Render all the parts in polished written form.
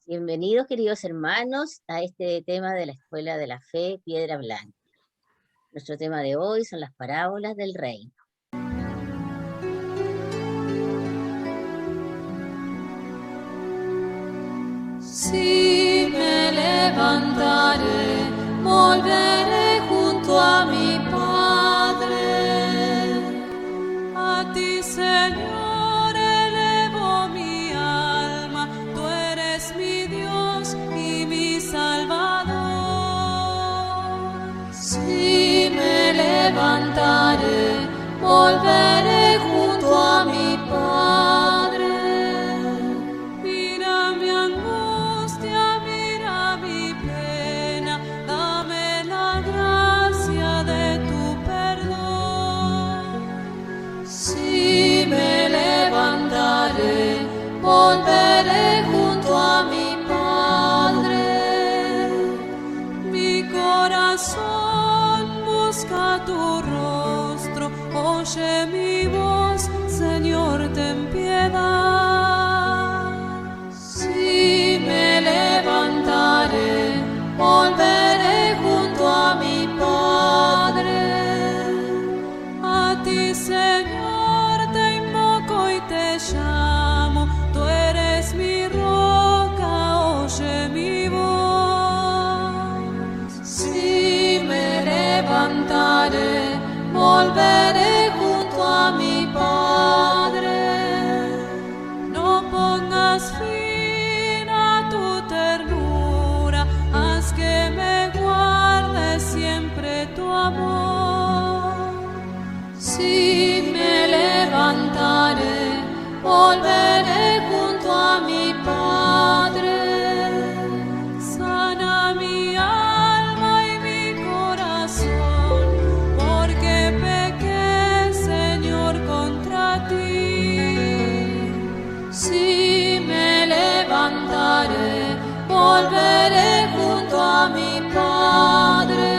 Bienvenidos, queridos hermanos, a este tema de la Escuela de la Fe, Piedra Blanca. Nuestro tema de hoy son las parábolas del reino. Si me levantaré, volveré junto a mi Padre. A ti, Señor, elevo mi alma, tú eres mi Dios y mi Salvador. Si me levantaré, volveré junto a mi Padre. Mira mi angustia, mira mi pena, dame la gracia de tu perdón. Si me levantaré, volveré junto a mi Padre. Mi corazón busca tu rostro, oye mi voz, Señor, ten piedad. Si me levantaré, volveré junto a mi Padre. A ti, Señor, te invoco y te llamo, tú eres mi roca, oye mi voz. Si me levantaré, volveré junto a mi Padre. No pongas fin a tu ternura, haz que me guarde siempre tu amor. Si me levantaré, volveré junto a mi Padre. Sana mi alma y mi corazón, porque pequé, Señor, contra ti. Si me levantaré, volveré junto a mi Padre.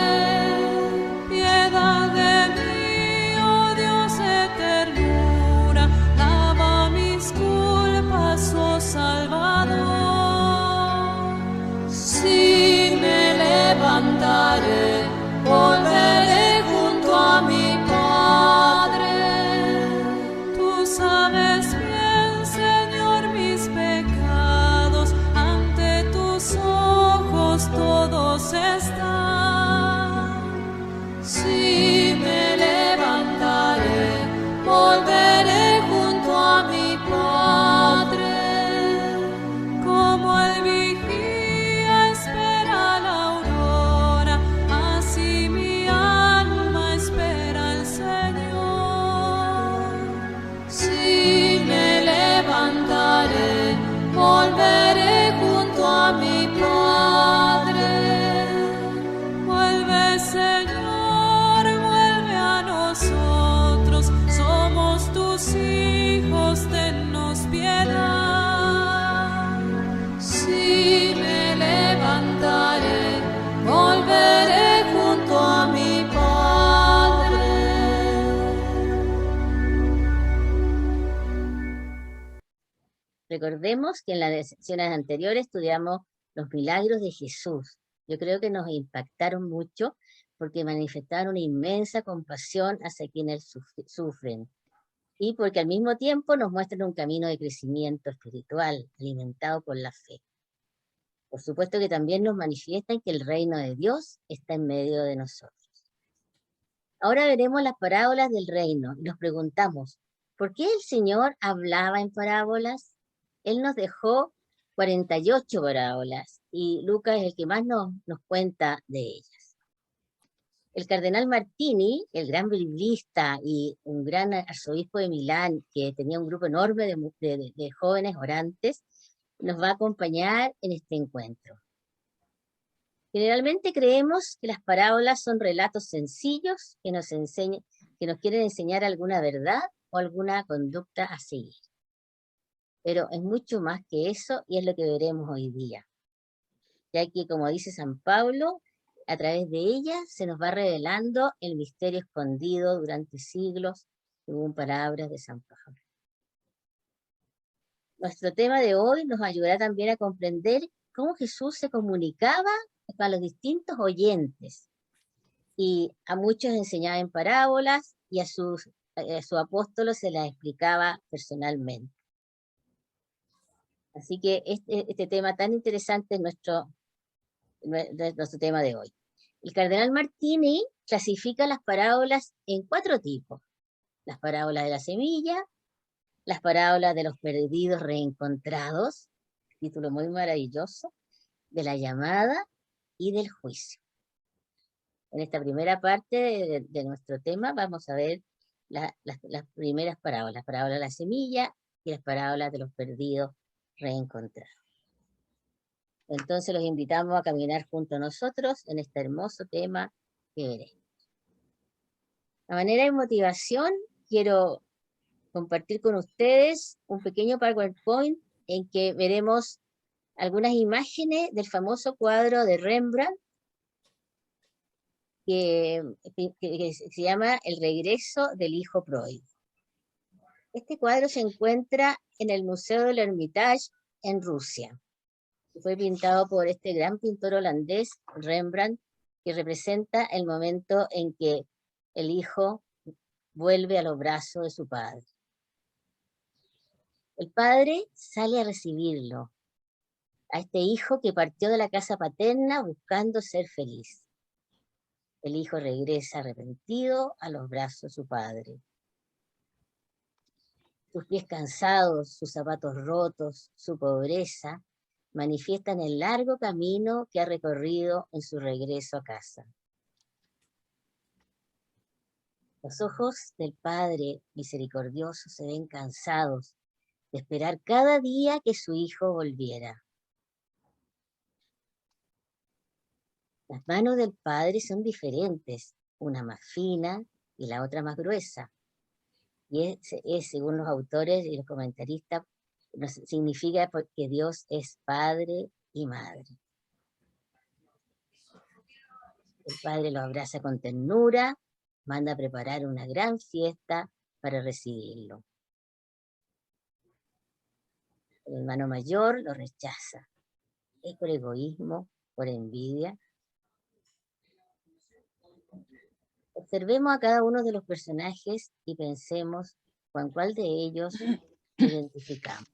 Piedad de mí, oh Dios de ternura, lava mis culpas, oh Salvador. Si me levantaré, volveré junto a mi Padre. Tú sabes bien, Señor, mis pecados, ante tus ojos todos están. Si me levantaré, volveré junto a mi Padre. Como el vigía espera la aurora, así mi alma espera al Señor. Si me levantaré, volveré junto a mi Padre. Vuelve, Señor, vuelve a nosotros, somos tus hijos, tennos piedad. Si me levantaré, volveré junto a mi Padre. Recordemos que en las sesiones anteriores estudiamos los milagros de Jesús. Yo creo que nos impactaron mucho porque manifestaron una inmensa compasión hacia quienes sufren y porque al mismo tiempo nos muestran un camino de crecimiento espiritual alimentado por la fe. Por supuesto que también nos manifiestan que el reino de Dios está en medio de nosotros. Ahora veremos las parábolas del reino y nos preguntamos, ¿por qué el Señor hablaba en parábolas? Él nos dejó 48 parábolas y Lucas es el que más nos cuenta de ellas. El cardenal Martini, el gran biblista y un gran arzobispo de Milán, que tenía un grupo enorme de jóvenes orantes, nos va a acompañar en este encuentro. Generalmente creemos que las parábolas son relatos sencillos que nos quieren enseñar alguna verdad o alguna conducta a seguir. Pero es mucho más que eso y es lo que veremos hoy día. Ya que, como dice San Pablo, a través de ella se nos va revelando el misterio escondido durante siglos, según palabras de San Pablo. Nuestro tema de hoy nos ayudará también a comprender cómo Jesús se comunicaba con los distintos oyentes. Y a muchos enseñaba en parábolas y a sus apóstolos se las explicaba personalmente. Así que este tema tan interesante es nuestro tema de hoy. El cardenal Martini clasifica las parábolas en 4 tipos. Las parábolas de la semilla, las parábolas de los perdidos reencontrados, título muy maravilloso, de la llamada y del juicio. En esta primera parte de nuestro tema vamos a ver las primeras parábolas, las parábolas de la semilla y las parábolas de los perdidos reencontrados. Entonces los invitamos a caminar junto a nosotros en este hermoso tema que veremos. A manera de motivación, quiero compartir con ustedes un pequeño PowerPoint en que veremos algunas imágenes del famoso cuadro de Rembrandt que se llama El regreso del hijo pródigo. Este cuadro se encuentra en el Museo del Hermitage en Rusia. Fue pintado por este gran pintor holandés, Rembrandt, que representa el momento en que el hijo vuelve a los brazos de su padre. El padre sale a recibirlo, a este hijo que partió de la casa paterna buscando ser feliz. El hijo regresa arrepentido a los brazos de su padre. Sus pies cansados, sus zapatos rotos, su pobreza, manifiestan el largo camino que ha recorrido en su regreso a casa. Los ojos del Padre misericordioso se ven cansados de esperar cada día que su hijo volviera. Las manos del Padre son diferentes, una más fina y la otra más gruesa. Y según los autores y los comentaristas, significa que Dios es Padre y Madre. El Padre lo abraza con ternura, manda a preparar una gran fiesta para recibirlo. El hermano mayor lo rechaza. ¿Es por egoísmo, por envidia? Observemos a cada uno de los personajes y pensemos con cuál de ellos identificamos.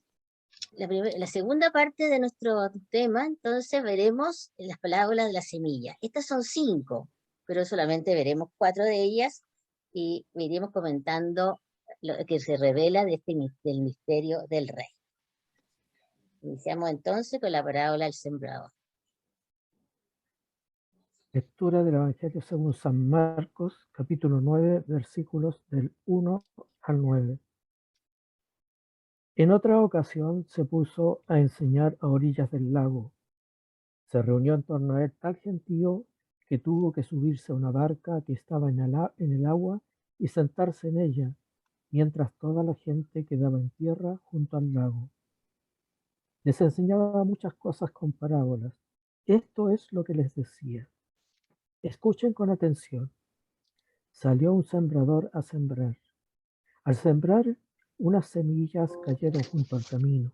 La segunda parte de nuestro tema, entonces, veremos las parábolas de la semilla. Estas son 5, pero solamente veremos 4 de ellas y iremos comentando lo que se revela del misterio del rey. Iniciamos entonces con la parábola del sembrador. Lectura del Evangelio según San Marcos, capítulo 9, versículos del 1 al 9. En otra ocasión se puso a enseñar a orillas del lago. Se reunió en torno a él tal gentío que tuvo que subirse a una barca que estaba en el agua y sentarse en ella, mientras toda la gente quedaba en tierra junto al lago. Les enseñaba muchas cosas con parábolas. Esto es lo que les decía. Escuchen con atención. Salió un sembrador a sembrar. Al sembrar, unas semillas cayeron junto al camino.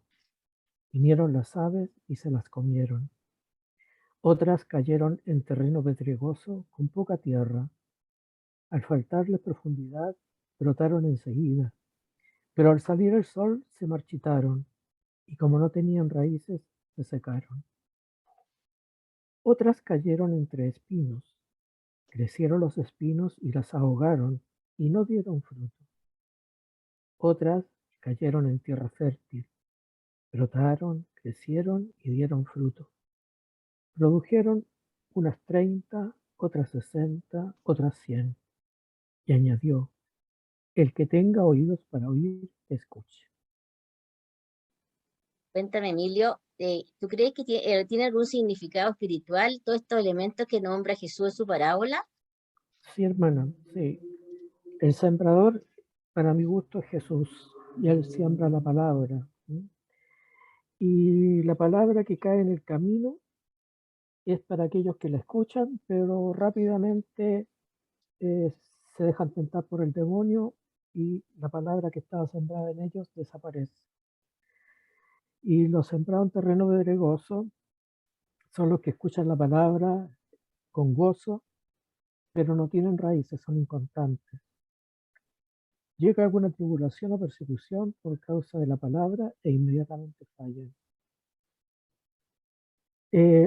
Vinieron las aves y se las comieron. Otras cayeron en terreno pedregoso con poca tierra. Al faltarle profundidad, brotaron enseguida, pero al salir el sol se marchitaron y como no tenían raíces, se secaron. Otras cayeron entre espinos. Crecieron los espinos y las ahogaron y no dieron fruto. Otras cayeron en tierra fértil, brotaron, crecieron y dieron fruto. Produjeron unas 30, otras 60, otras 100. Y añadió, el que tenga oídos para oír, escuche. Cuéntame, Emilio, ¿tú crees que tiene algún significado espiritual todos estos elementos que nombra Jesús en su parábola? Sí, hermana, sí. El sembrador, para mi gusto, es Jesús, y él siembra la palabra. ¿Sí? Y la palabra que cae en el camino es para aquellos que la escuchan, pero rápidamente eh, se dejan tentar por el demonio y la palabra que estaba sembrada en ellos desaparece. Y los sembrados en terreno pedregoso son los que escuchan la palabra con gozo, pero no tienen raíces, son inconstantes. Llega alguna tribulación o persecución por causa de la palabra e inmediatamente fallan.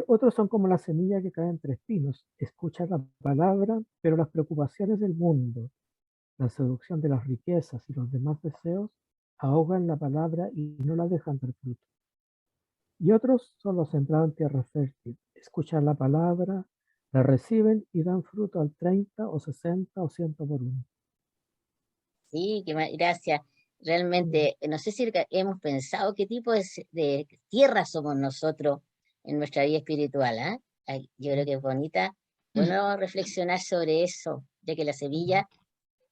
Otros son como la semilla que cae entre espinos. Escuchan la palabra, pero las preocupaciones del mundo, la seducción de las riquezas y los demás deseos ahogan la palabra y no la dejan dar fruto. Y otros son los sembrados en tierra fértil. Escuchan la palabra, la reciben y dan fruto al 30 o 60 o 100 por uno. Sí, gracias. Realmente, no sé si hemos pensado qué tipo de tierra somos nosotros en nuestra vida espiritual, ¿ah? Yo creo que es bonita, bueno reflexionar sobre eso, ya que la semilla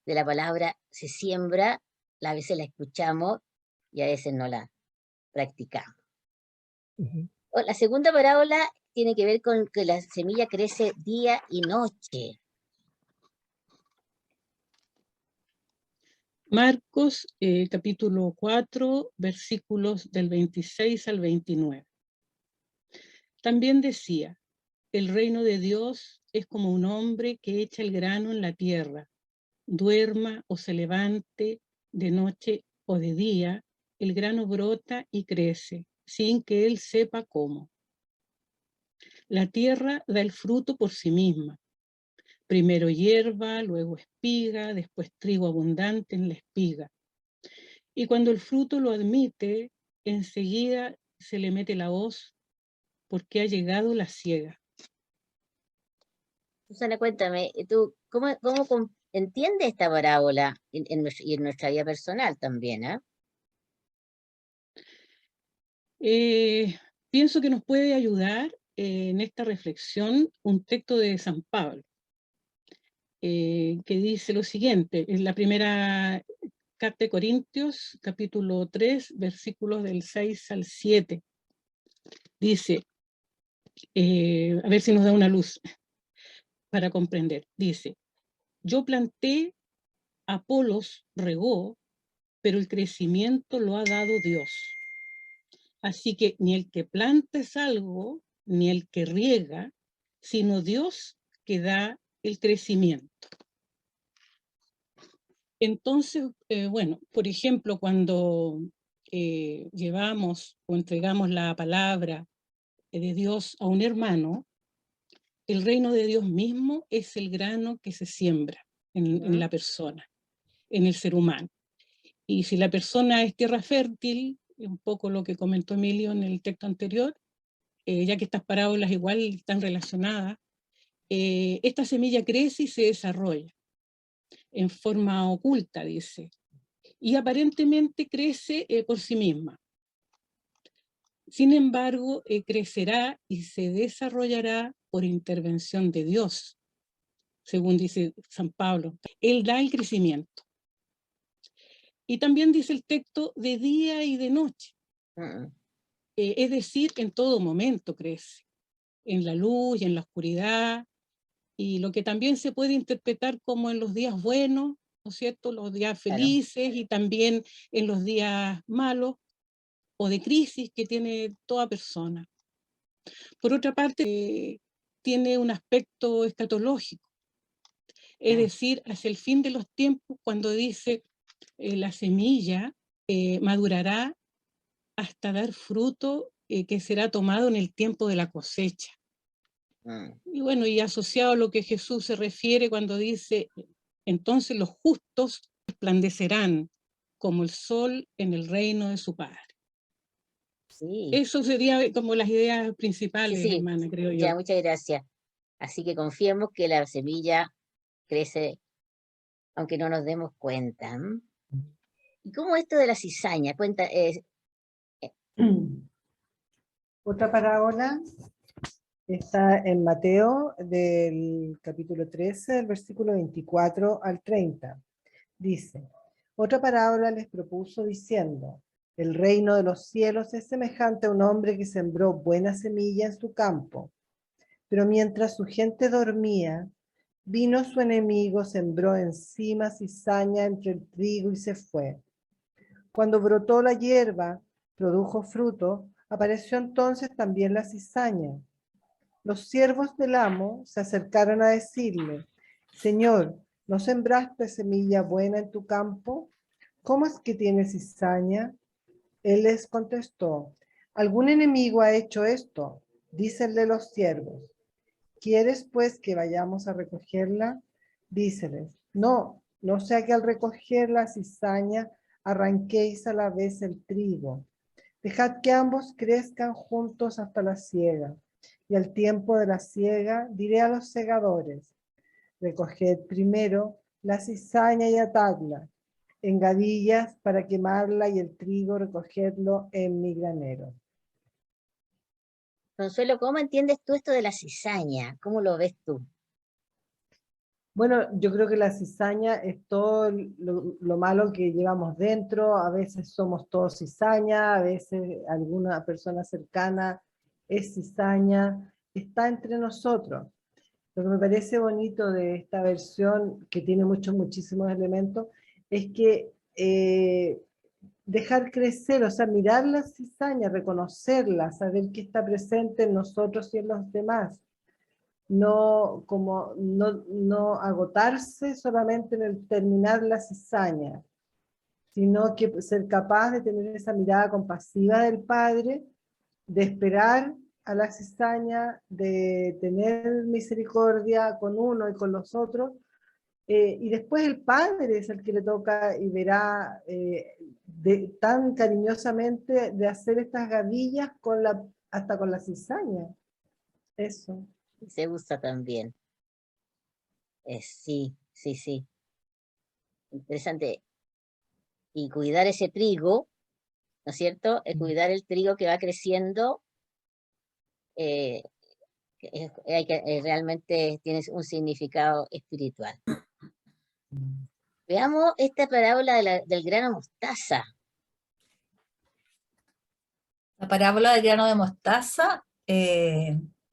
de la palabra se siembra, a veces la escuchamos y a veces no la practicamos. Ujú. La segunda parábola tiene que ver con que la semilla crece día y noche. Marcos capítulo 4, versículos del 26 al 29. También decía, el reino de Dios es como un hombre que echa el grano en la tierra, duerma o se levante, de noche o de día, el grano brota y crece, sin que él sepa cómo. La tierra da el fruto por sí misma. Primero hierba, luego espiga, después trigo abundante en la espiga. Y cuando el fruto lo admite, enseguida se le mete la hoz porque ha llegado la siega. Susana, cuéntame, ¿tú cómo entiendes esta parábola y en nuestra vida personal también, ¿ah? Pienso que nos puede ayudar en esta reflexión un texto de San Pablo, que dice lo siguiente, en la primera carta de Corintios, capítulo 3, versículos del 6 al 7. Dice, a ver si nos da una luz para comprender. Dice, yo planté, Apolos regó, pero el crecimiento lo ha dado Dios. Así que ni el que planta es algo, ni el que riega, sino Dios que da el crecimiento. Entonces, bueno, por ejemplo, cuando llevamos o entregamos la palabra de Dios a un hermano, el reino de Dios mismo es el grano que se siembra en la persona, en el ser humano. Y si la persona es tierra fértil, un poco lo que comentó Emilio en el texto anterior, ya que estas parábolas igual están relacionadas, esta semilla crece y se desarrolla en forma oculta, dice, y aparentemente crece por sí misma. Sin embargo, crecerá y se desarrollará por intervención de Dios, según dice San Pablo. Él da el crecimiento. Y también dice el texto de día y de noche. Es decir, en todo momento crece, en la luz y en la oscuridad, y lo que también se puede interpretar como en los días buenos, ¿no es cierto?, los días felices, y también en los días malos o de crisis que tiene toda persona. Por otra parte, tiene un aspecto escatológico, es decir, hacia el fin de los tiempos, cuando dice la semilla madurará hasta dar fruto que será tomado en el tiempo de la cosecha. Y bueno, y asociado a lo que Jesús se refiere cuando dice, entonces los justos resplandecerán como el sol en el reino de su Padre. Sí. Eso sería como las ideas principales, Sí, hermana, creo yo. Ya, muchas gracias. Así que confiemos que la semilla crece aunque no nos demos cuenta. ¿Y cómo esto de la cizaña? Otra parábola está en Mateo del capítulo 13, del versículo 24 al 30. Dice, otra parábola les propuso diciendo, el reino de los cielos es semejante a un hombre que sembró buena semilla en su campo. Pero mientras su gente dormía, vino su enemigo, sembró encima cizaña entre el trigo y se fue. Cuando brotó la hierba, produjo fruto, apareció entonces también la cizaña. Los siervos del amo se acercaron a decirle, Señor, ¿no sembraste semilla buena en tu campo? ¿Cómo es que tiene cizaña? Él les contestó, algún enemigo ha hecho esto, dícenle los siervos. ¿Quieres pues que vayamos a recogerla? Díceles, no, no sea que al recoger la cizaña arranquéis a la vez el trigo. Dejad que ambos crezcan juntos hasta la siega. Y al tiempo de la siega diré a los segadores, recoged primero la cizaña y atadla en gavillas para quemarla y el trigo recogedlo en mi granero. Consuelo, ¿cómo entiendes tú esto de la cizaña? ¿Cómo lo ves tú? Bueno, yo creo que la cizaña es todo lo malo que llevamos dentro, a veces somos todos cizaña, a veces alguna persona cercana es cizaña, está entre nosotros. Lo que me parece bonito de esta versión, que tiene muchísimos elementos, es que dejar crecer, o sea, mirar la cizaña, reconocerla, saber que está presente en nosotros y en los demás. No agotarse solamente en el terminar la cizaña, sino que ser capaz de tener esa mirada compasiva del Padre, de esperar a la cizaña, de tener misericordia con uno y con los otros, y después el Padre es el que le toca y verá tan cariñosamente de hacer estas gavillas hasta con la cizaña. Eso. Se usa también. Sí. Interesante. Y cuidar ese trigo, ¿no es cierto? Cuidar el trigo que va creciendo, realmente tiene un significado espiritual. Veamos esta parábola del grano mostaza. La parábola del grano de mostaza,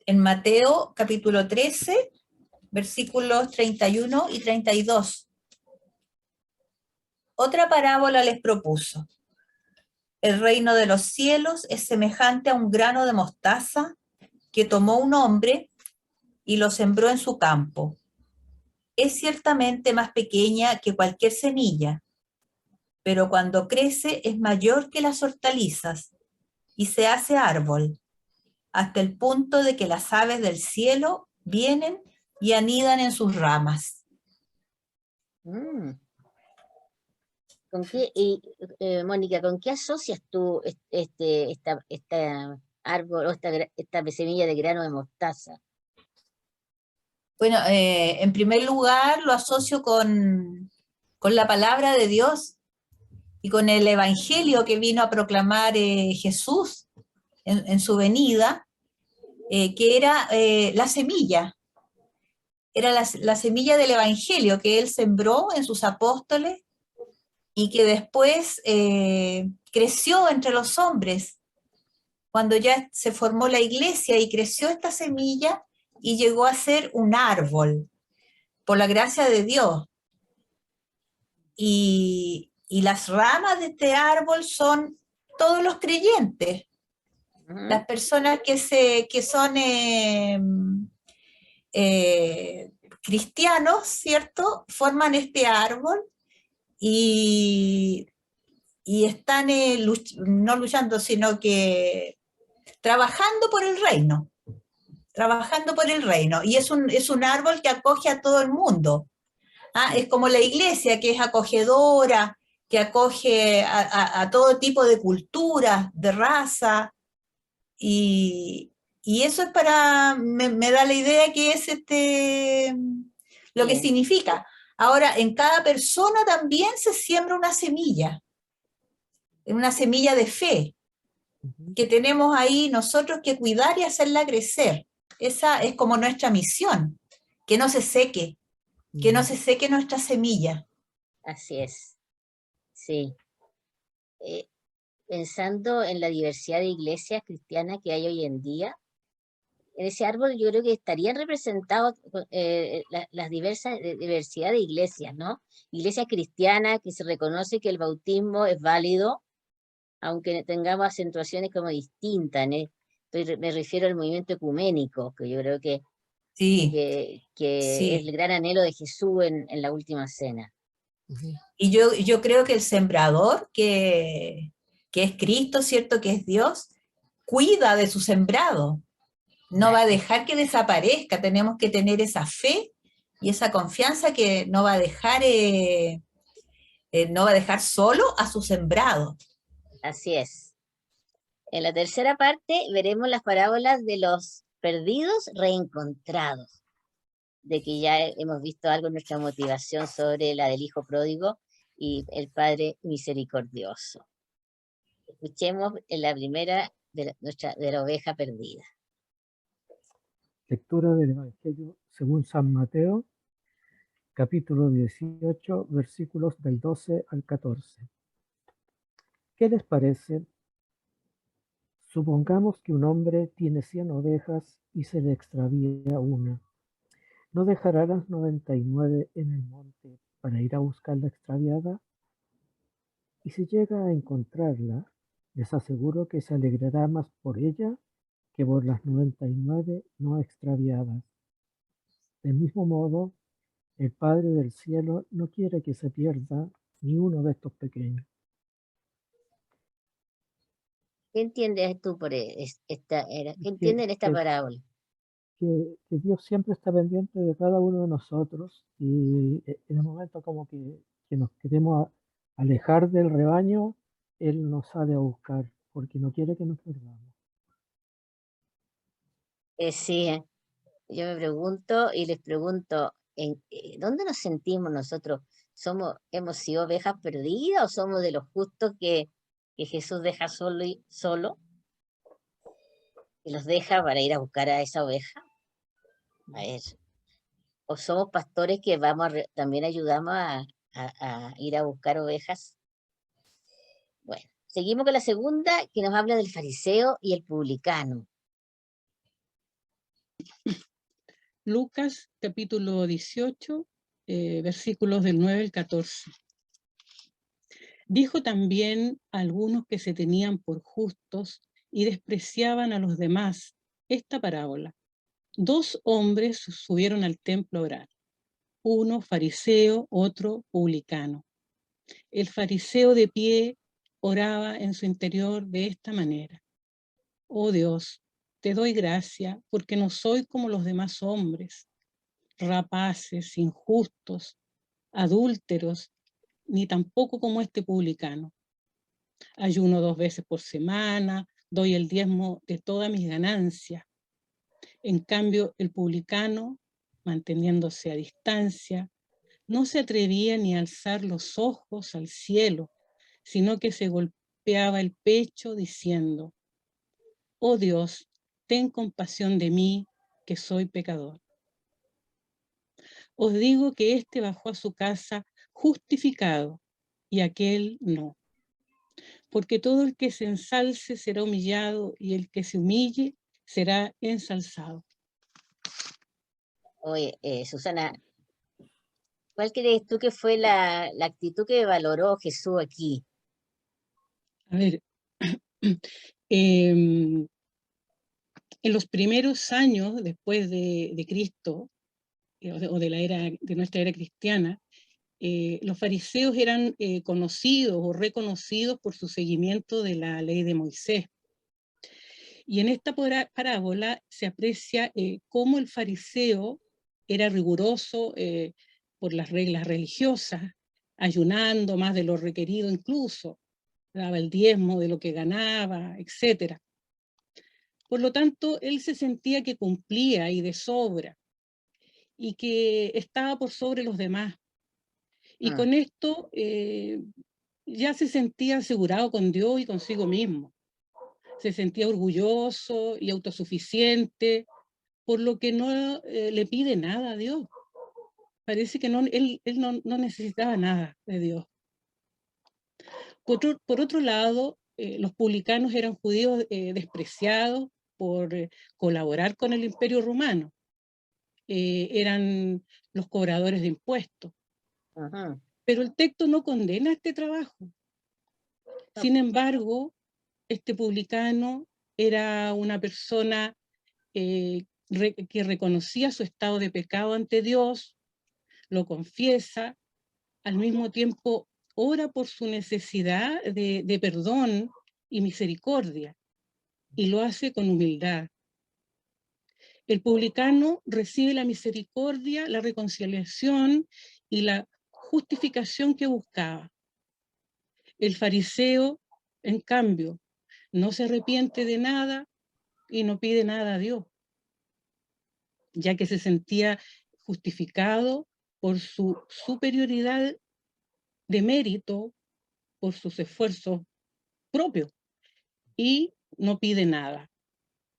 en Mateo capítulo 13, versículos 31 y 32. Otra parábola les propuso. El reino de los cielos es semejante a un grano de mostaza que tomó un hombre y lo sembró en su campo. Es ciertamente más pequeña que cualquier semilla, pero cuando crece es mayor que las hortalizas y se hace árbol, hasta el punto de que las aves del cielo vienen y anidan en sus ramas. Mónica, ¿con qué asocias tú esta árbol o esta semilla de grano de mostaza? Bueno, en primer lugar lo asocio con la palabra de Dios y con el evangelio que vino a proclamar Jesús en su venida, que era la semilla. Era la semilla del evangelio que él sembró en sus apóstoles y que después creció entre los hombres. Cuando ya se formó la iglesia y creció esta semilla y llegó a ser un árbol, por la gracia de Dios. Y las ramas de este árbol son todos los creyentes, las personas que son cristianos, ¿cierto? Forman este árbol y están no luchando, sino que trabajando por el reino. Y es un árbol que acoge a todo el mundo. Es como la iglesia, que es acogedora, que acoge a todo tipo de cultura, de raza, y eso es me da la idea que es lo que significa. Ahora, en cada persona también se siembra una semilla de fe, que tenemos ahí nosotros que cuidar y hacerla crecer. Esa es como nuestra misión, que no se seque, que no se seque nuestra semilla. Así es, sí. Pensando en la diversidad de iglesias cristianas que hay hoy en día, en ese árbol yo creo que estarían representados las diversidad de iglesias, ¿no? Iglesias cristianas que se reconoce que el bautismo es válido, aunque tengamos acentuaciones como distintas, ¿eh? Me refiero al movimiento ecuménico, que yo creo Sí, que es sí. el gran anhelo de Jesús en la última cena. Y yo creo que el sembrador, que es Cristo, ¿cierto? Que es Dios, cuida de su sembrado. No va a dejar que desaparezca. Tenemos que tener esa fe y esa confianza que no va a dejar, no va a dejar solo a su sembrado. Así es. En la tercera parte veremos las parábolas de los perdidos reencontrados, de que ya hemos visto algo en nuestra motivación sobre la del hijo pródigo y el Padre misericordioso. Escuchemos en la primera de la oveja perdida. Lectura del Evangelio según San Mateo, capítulo 18, versículos del 12 al 14. ¿Qué les parece? Supongamos que un hombre tiene 100 ovejas y se le extravía una. ¿No dejará las 99 en el monte para ir a buscar la extraviada? Y si llega a encontrarla, les aseguro que se alegrará más por ella que por las 99 no extraviadas. Del mismo modo, el Padre del cielo no quiere que se pierda ni uno de estos pequeños. ¿Qué entiendes tú por esta? ¿Qué entienden esta Que, parábola? que Dios siempre está pendiente de cada uno de nosotros y en el momento como que nos queremos alejar del rebaño, Él nos sale a buscar porque no quiere que nos perdamos. Sí, yo me pregunto y les pregunto, ¿dónde nos sentimos nosotros? ¿Hemos sido ovejas perdidas o somos de los justos que Jesús deja solo, y los deja para ir a buscar a esa oveja? A ver, o somos pastores que también ayudamos a ir a buscar ovejas. Bueno, seguimos con la segunda, que nos habla del fariseo y el publicano. Lucas capítulo 18, versículos del 9 al 14. Dijo también a algunos que se tenían por justos y despreciaban a los demás esta parábola. 2 hombres subieron al templo a orar, uno fariseo, otro publicano. El fariseo de pie oraba en su interior de esta manera: oh Dios, te doy gracia porque no soy como los demás hombres, rapaces, injustos, adúlteros, ni tampoco como este publicano. Ayuno 2 veces por semana, doy el diezmo de todas mis ganancias. En cambio, el publicano, manteniéndose a distancia, no se atrevía ni a alzar los ojos al cielo, sino que se golpeaba el pecho diciendo: oh Dios, ten compasión de mí, que soy pecador. Os digo que éste bajó a su casa justificado y aquel no. Porque todo el que se ensalce será humillado y el que se humille será ensalzado. Oye, Susana, ¿cuál crees tú que fue la actitud que valoró Jesús aquí? A ver, en los primeros años después de Cristo, o de nuestra era cristiana, los fariseos eran conocidos o reconocidos por su seguimiento de la ley de Moisés. Y en esta parábola se aprecia cómo el fariseo era riguroso por las reglas religiosas, ayunando más de lo requerido incluso, daba el diezmo de lo que ganaba, etc. Por lo tanto, él se sentía que cumplía y de sobra, y que estaba por sobre los demás. Y con esto ya se sentía asegurado con Dios y consigo mismo. se sentía orgulloso y autosuficiente, por lo que no le pide nada a Dios. Parece que él no necesitaba nada de Dios. Por otro lado, los publicanos eran judíos despreciados por colaborar con el Imperio Romano. Eran los cobradores de impuestos. Ajá. Pero el texto no condena este trabajo. Sin embargo, este publicano era una persona que reconocía su estado de pecado ante Dios, lo confiesa, al mismo tiempo ora por su necesidad de perdón y misericordia, y lo hace con humildad. El publicano recibe la misericordia, la reconciliación y la justificación que buscaba. El fariseo, en cambio, no se arrepiente de nada y no pide nada a Dios, ya que se sentía justificado por su superioridad de mérito, por sus esfuerzos propios, y no pide nada.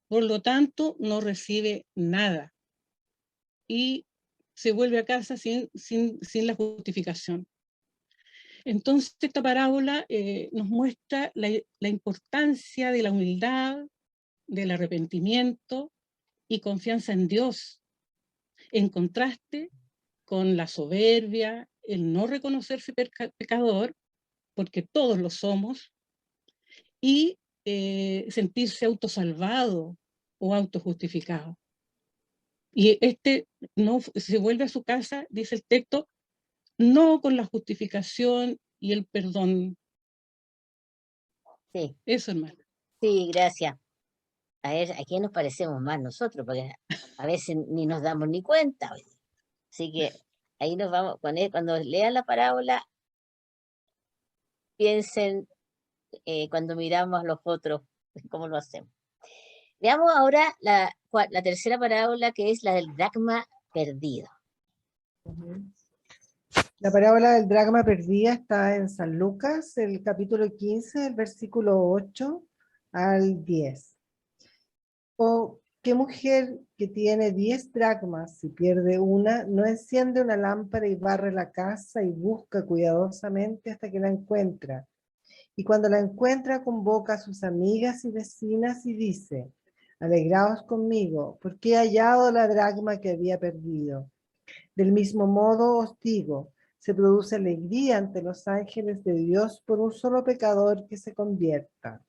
Por lo tanto, no recibe nada y se vuelve a casa sin la justificación. Entonces, esta parábola nos muestra la importancia de la humildad, del arrepentimiento y confianza en Dios, en contraste con la soberbia, el no reconocerse pecador, porque todos lo somos, y sentirse autosalvado o autojustificado. Y no se vuelve a su casa, dice el texto, no con la justificación y el perdón. Sí, Eso, hermano. sí, gracias. A ver, ¿a quién nos parecemos más nosotros? Porque a veces ni nos damos ni cuenta. Así que ahí nos vamos, cuando lean la parábola, piensen cuando miramos a los otros, cómo lo hacemos. Veamos ahora la tercera parábola, que es la del dracma perdido. La parábola del dracma perdida está en San Lucas, el capítulo 15, el versículo 8 al 10. O qué mujer que tiene 10 dracmas, si pierde una, no enciende una lámpara y barre la casa y busca cuidadosamente hasta que la encuentra. Y cuando la encuentra, convoca a sus amigas y vecinas y dice: alegraos conmigo, porque he hallado la dracma que había perdido. Del mismo modo os digo, se produce alegría ante los ángeles de Dios por un solo pecador que se convierta.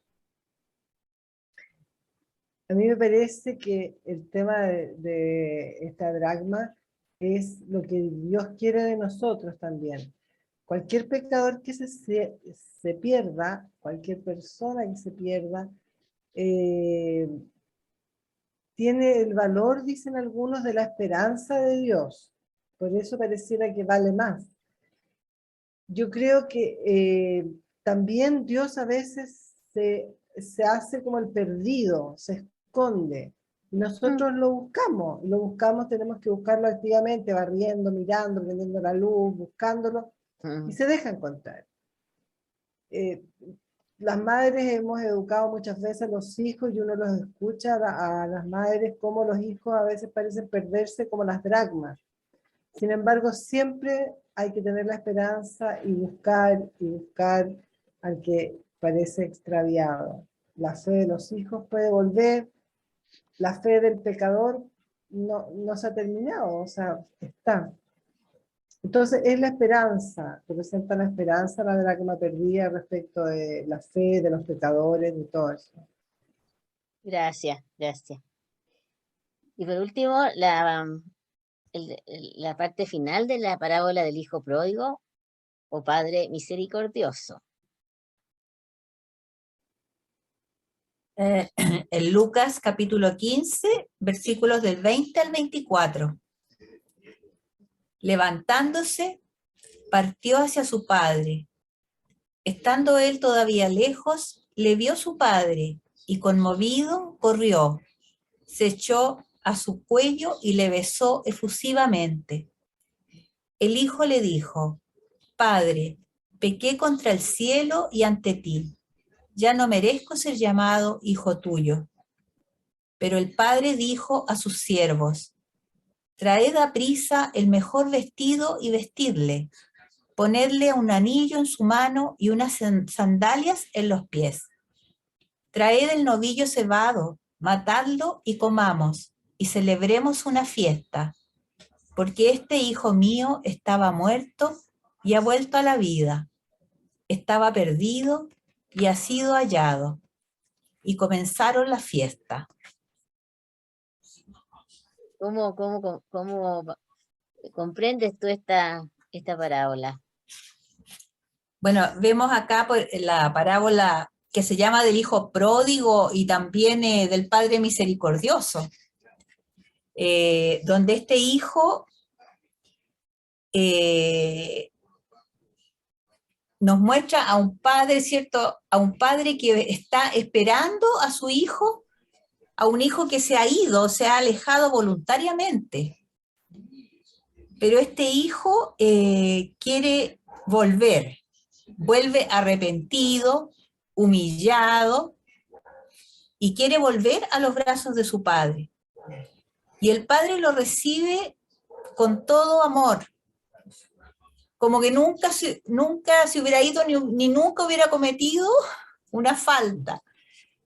A mí me parece que el tema de esta dracma es lo que Dios quiere de nosotros también. Cualquier pecador que se pierda, cualquier persona que se pierda, tiene el valor, dicen algunos, de la esperanza de Dios. Por eso pareciera que vale más. Yo creo que también Dios a veces se hace como el perdido, se esconde. Y nosotros lo buscamos, tenemos que buscarlo activamente, barriendo, mirando, prendiendo la luz, buscándolo, y se deja encontrar. Las madres hemos educado muchas veces a los hijos y uno los escucha a las madres como los hijos a veces parecen perderse como las dracmas. Sin embargo, siempre hay que tener la esperanza y buscar al que parece extraviado. La fe de los hijos puede volver, la fe del pecador no se ha terminado, o sea, está. Entonces es la esperanza, representa la esperanza, la dracma perdida respecto de la fe, de los pecadores, de todo eso. Gracias, gracias. Y por último, la parte final de la parábola del hijo pródigo o padre misericordioso. En Lucas capítulo 15, versículos del 20 al 24. Levantándose, partió hacia su padre. Estando él todavía lejos, le vio su padre, y conmovido corrió. Se echó a su cuello y le besó efusivamente. El hijo le dijo: Padre, pequé contra el cielo y ante ti. ya no merezco ser llamado hijo tuyo. Pero el padre dijo a sus siervos, traed aprisa el mejor vestido y vestidle, ponedle un anillo en su mano y unas sandalias en los pies. Traed el novillo cebado, matadlo y comamos, y celebremos una fiesta, porque este hijo mío estaba muerto y ha vuelto a la vida, estaba perdido y ha sido hallado. Y comenzaron la fiesta. ¿Cómo comprendes tú esta parábola? Bueno, vemos acá la parábola que se llama del hijo pródigo y también del padre misericordioso, donde este hijo nos muestra a un padre, ¿cierto? A un padre que está esperando a su hijo, a un hijo que se ha ido, se ha alejado voluntariamente. Pero este hijo quiere volver, vuelve arrepentido, humillado, y quiere volver a los brazos de su padre. Y el padre lo recibe con todo amor, como que nunca se hubiera ido ni nunca hubiera cometido una falta.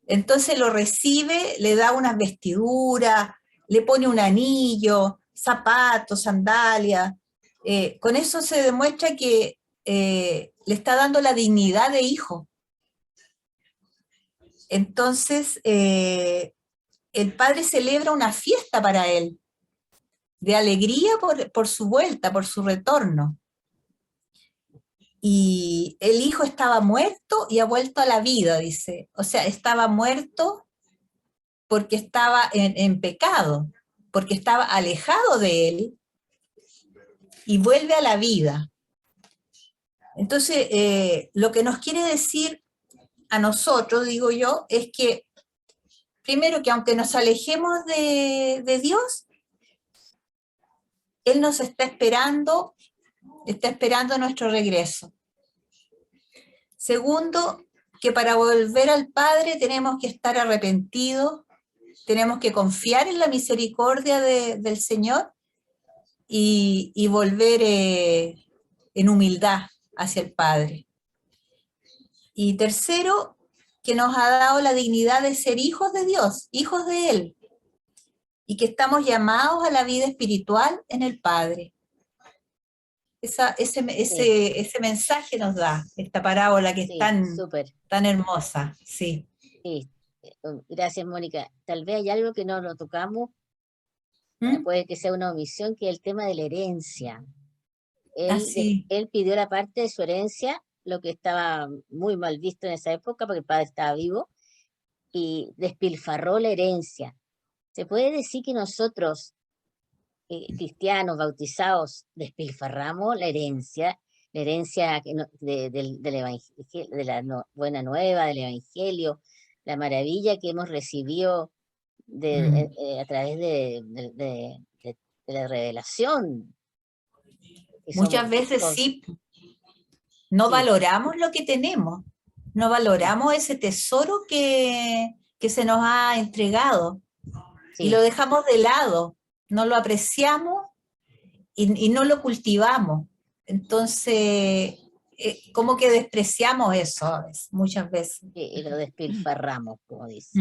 Entonces lo recibe, le da unas vestiduras, le pone un anillo, zapatos, sandalias. Con eso se demuestra que le está dando la dignidad de hijo. Entonces, el padre celebra una fiesta para él, de alegría por su vuelta, por su retorno. Y el hijo estaba muerto y ha vuelto a la vida, dice. O sea, estaba muerto porque estaba en pecado, porque estaba alejado de él, y vuelve a la vida. Entonces, lo que nos quiere decir a nosotros, digo yo, es que, primero, que aunque nos alejemos de Dios, Él nos está esperando nuestro regreso. Segundo, que para volver al Padre tenemos que estar arrepentidos, tenemos que confiar en la misericordia del Señor y volver en humildad hacia el Padre. Y tercero, que nos ha dado la dignidad de ser hijos de Dios, hijos de Él, y que estamos llamados a la vida espiritual en el Padre. Ese mensaje nos da esta parábola que es tan hermosa. Sí. Sí, gracias, Mónica. Tal vez hay algo que no lo tocamos, ¿Mm? puede que sea una omisión, que es el tema de la herencia. Sí. Él pidió la parte de su herencia, lo que estaba muy mal visto en esa época porque el padre estaba vivo, y despilfarró la herencia. ¿Se puede decir que nosotros, cristianos bautizados, despilfarramos la herencia del evangelio, de la buena nueva, del evangelio, la maravilla que hemos recibido a través de la revelación? Muchas veces sí, no valoramos lo que tenemos, no valoramos ese tesoro que se nos ha entregado, y lo dejamos de lado, no lo apreciamos y no lo cultivamos. Entonces, como que despreciamos eso muchas veces. Y lo despilfarramos, como dice.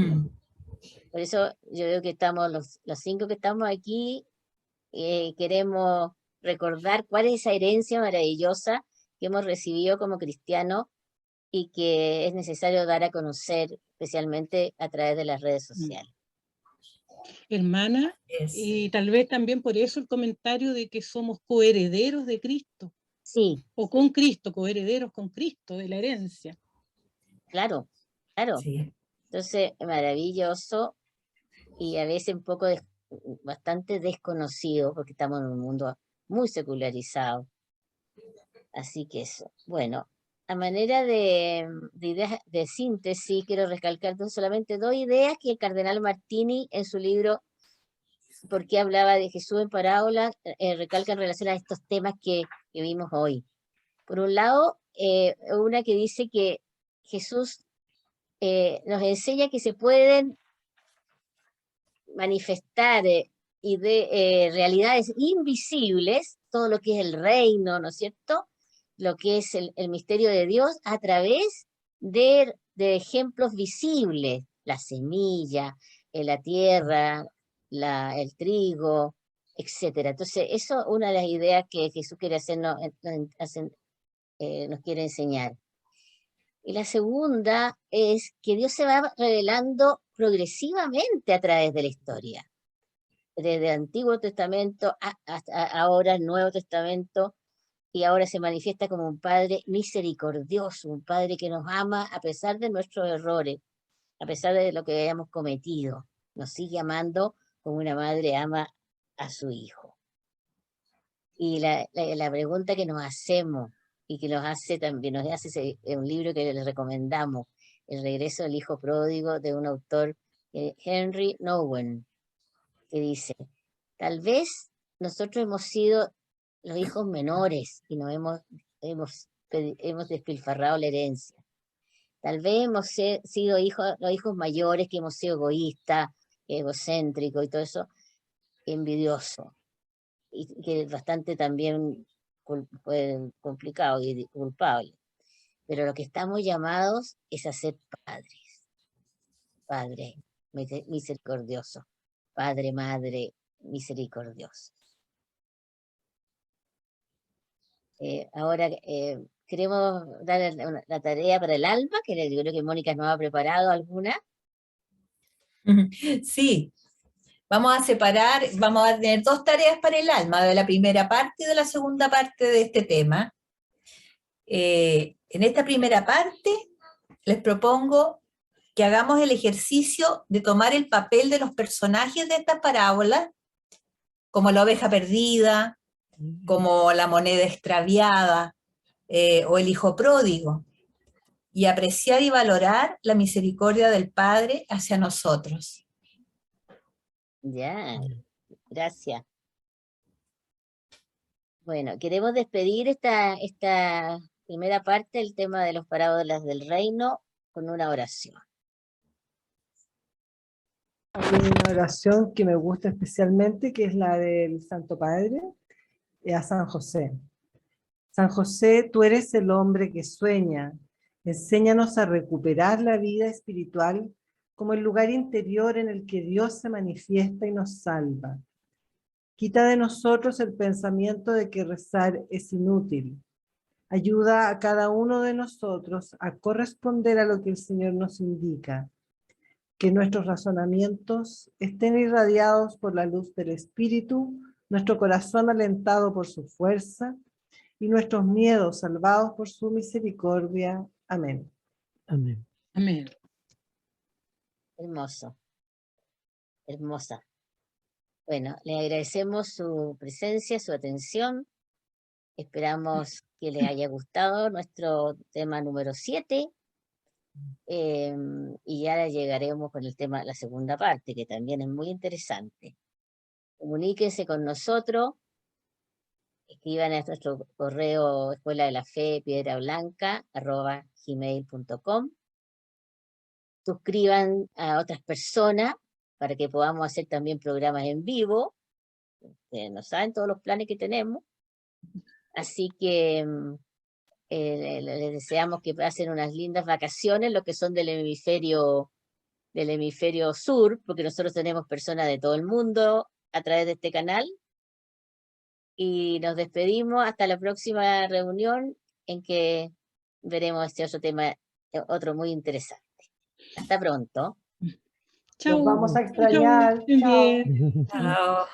Por eso yo veo que estamos, los 5 que estamos aquí, queremos recordar cuál es esa herencia maravillosa que hemos recibido como cristianos y que es necesario dar a conocer, especialmente a través de las redes sociales. Hermana, y tal vez también por eso el comentario de que somos coherederos de Cristo. Sí. O con Cristo, coherederos con Cristo, de la herencia. Claro. Sí. Entonces, maravilloso, y a veces un poco bastante desconocido, porque estamos en un mundo muy secularizado. Así que eso. Bueno, a manera de ideas de síntesis, quiero recalcar solamente 2 ideas que el cardenal Martini, en su libro ¿Por qué hablaba de Jesús en parábolas?, recalca en relación a estos temas que vimos hoy. Por un lado, una que dice que Jesús nos enseña que se pueden manifestar y de realidades invisibles, todo lo que es el reino, ¿no es cierto? Lo que es el misterio de Dios a través de ejemplos visibles, la semilla, la tierra, el trigo, etcétera. Entonces, eso es una de las ideas que Jesús quiere nos quiere enseñar. Y la segunda es que Dios se va revelando progresivamente a través de la historia. Desde el Antiguo Testamento hasta ahora el Nuevo Testamento, y ahora se manifiesta como un Padre misericordioso, un Padre que nos ama a pesar de nuestros errores, a pesar de lo que hayamos cometido. Nos sigue amando como una madre ama a su hijo. Y la pregunta que nos hacemos, y que nos hace también, nos hace un libro que les recomendamos, El regreso del hijo pródigo, de un autor, Henry Nouwen, que dice, tal vez nosotros hemos sido los hijos menores y nos hemos despilfarrado la herencia. Tal vez hemos sido los hijos mayores, que hemos sido egoístas, egocéntricos y todo eso, envidioso. Y que es bastante también complicado y culpable. Pero lo que estamos llamados es a ser padres. Padre misericordioso. Padre, madre misericordioso. Ahora queremos dar la tarea para el alma, que yo creo que Mónica nos ha preparado alguna. Sí, vamos a separar, vamos a tener 2 tareas para el alma, de la primera parte y de la segunda parte de este tema. En esta primera parte les propongo que hagamos el ejercicio de tomar el papel de los personajes de esta parábola, como la oveja perdida, como la moneda extraviada, o el hijo pródigo, y apreciar y valorar la misericordia del Padre hacia nosotros. Ya, gracias. Bueno, queremos despedir esta primera parte, el tema de los parábolas del reino, con una oración. Hay una oración que me gusta especialmente, que es la del Santo Padre, a San José. San José, tú eres el hombre que sueña. Enséñanos a recuperar la vida espiritual como el lugar interior en el que Dios se manifiesta y nos salva. Quita de nosotros el pensamiento de que rezar es inútil. Ayuda a cada uno de nosotros a corresponder a lo que el Señor nos indica. Que nuestros razonamientos estén irradiados por la luz del Espíritu, nuestro corazón alentado por su fuerza y nuestros miedos salvados por su misericordia. Amén. Amén. Amén. Hermoso. Hermosa. Bueno, le agradecemos su presencia, su atención. Esperamos que les haya gustado nuestro tema número 7. Y ya llegaremos con el tema, la segunda parte, que también es muy interesante. Comuníquense con nosotros, escriban a nuestro correo escuela de la fe piedrablanca@gmail.com, suscriban a otras personas para que podamos hacer también programas en vivo. Ustedes no saben todos los planes que tenemos, así que les deseamos que pasen unas lindas vacaciones, los que son del hemisferio sur, porque nosotros tenemos personas de todo el mundo a través de este canal. Y nos despedimos hasta la próxima reunión, en que veremos este otro tema, otro muy interesante. Hasta pronto. Nos vamos a Chau, extrañar. estén Chao. bien. Chao.